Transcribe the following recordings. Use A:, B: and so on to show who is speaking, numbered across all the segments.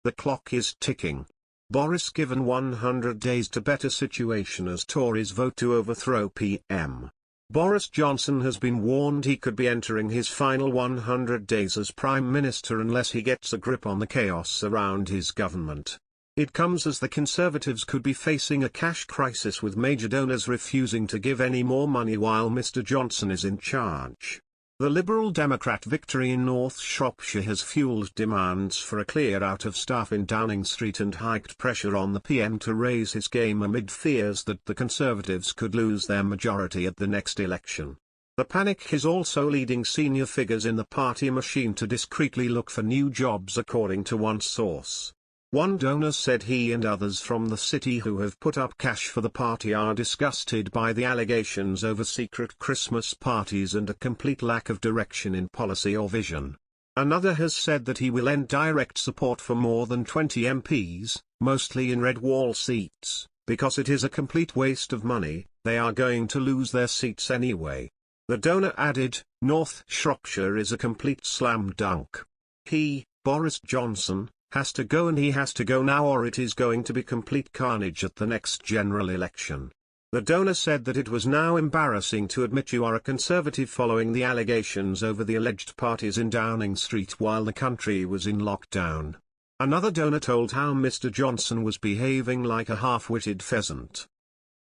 A: The clock is ticking. Boris given 100 days to better situation as Tories vote to overthrow PM. Boris Johnson has been warned he could be entering his final 100 days as Prime Minister unless he gets a grip on the chaos around his government. It comes as the Conservatives could be facing a cash crisis with major donors refusing to give any more money while Mr. Johnson is in charge. The Liberal Democrat victory in North Shropshire has fueled demands for a clear-out of staff in Downing Street and hiked pressure on the PM to raise his game amid fears that the Conservatives could lose their majority at the next election. The panic is also leading senior figures in the party machine to discreetly look for new jobs, according to one source. One donor said he and others from the city who have put up cash for the party are disgusted by the allegations over secret Christmas parties and a complete lack of direction in policy or vision. Another has said that he will end direct support for more than 20 MPs, mostly in red wall seats, because it is a complete waste of money. They are going to lose their seats anyway. The donor added, North Shropshire is a complete slam dunk. He, Boris Johnson, has to go, and he has to go now, or it is going to be complete carnage at the next general election. The donor said that it was now embarrassing to admit you are a Conservative following the allegations over the alleged parties in Downing Street while the country was in lockdown. Another donor told how Mr. Johnson was behaving like a half-witted pheasant.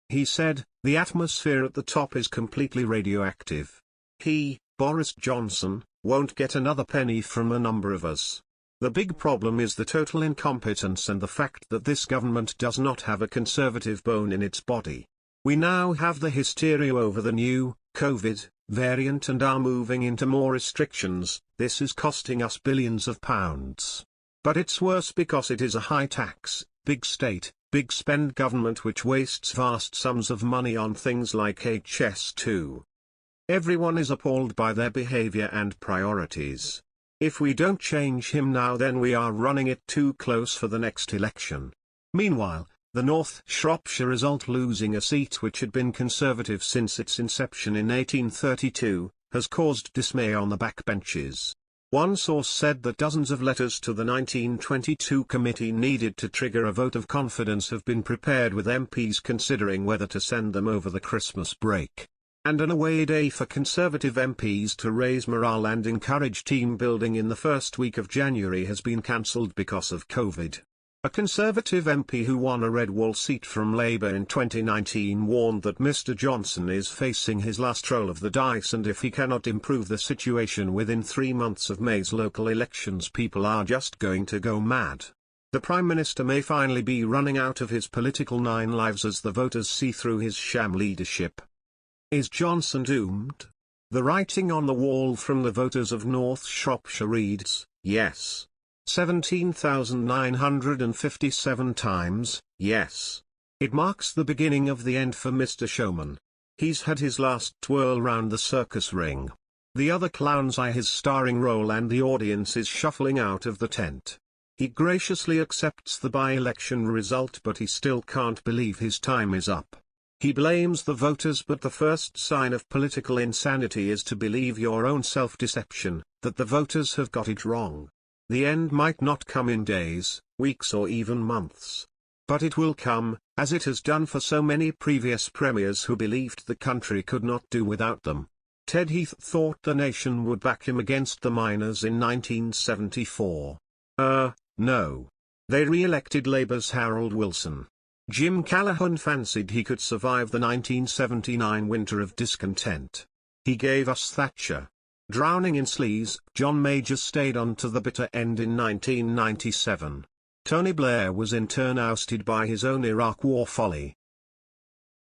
A: He said, the atmosphere at the top is completely radioactive. He, Boris Johnson, won't get another penny from a number of us. The big problem is the total incompetence and the fact that this government does not have a Conservative bone in its body. We now have the hysteria over the new COVID variant and are moving into more restrictions. This is costing us billions of pounds. But it's worse because it is a high tax, big state, big spend government which wastes vast sums of money on things like HS2. Everyone is appalled by their behavior and priorities. If we don't change him now, then we are running it too close for the next election. Meanwhile, the North Shropshire result, losing a seat which had been Conservative since its inception in 1832, has caused dismay on the backbenches. One source said that dozens of letters to the 1922 committee needed to trigger a vote of confidence have been prepared, with MPs considering whether to send them over the Christmas break. And an away day for Conservative MPs to raise morale and encourage team building in the first week of January has been cancelled because of COVID. A Conservative MP who won a red wall seat from Labour in 2019 warned that Mr. Johnson is facing his last roll of the dice, and if he cannot improve the situation within 3 months of May's local elections, people are just going to go mad. The Prime Minister may finally be running out of his political 9 lives as the voters see through his sham leadership. Is Johnson doomed? The writing on the wall from the voters of North Shropshire reads, yes. 17,957 times, yes. It marks the beginning of the end for Mr. Showman. He's had his last twirl round the circus ring. The other clowns eye his starring role and the audience is shuffling out of the tent. He graciously accepts the by-election result, but he still can't believe his time is up. He blames the voters, but the first sign of political insanity is to believe your own self-deception, that the voters have got it wrong. The end might not come in days, weeks or even months. But it will come, as it has done for so many previous premiers who believed the country could not do without them. Ted Heath thought the nation would back him against the miners in 1974. No. They re-elected Labour's Harold Wilson. Jim Callaghan fancied he could survive the 1979 winter of discontent. He gave us Thatcher. Drowning in sleaze, John Major stayed on to the bitter end in 1997. Tony Blair was in turn ousted by his own Iraq war folly.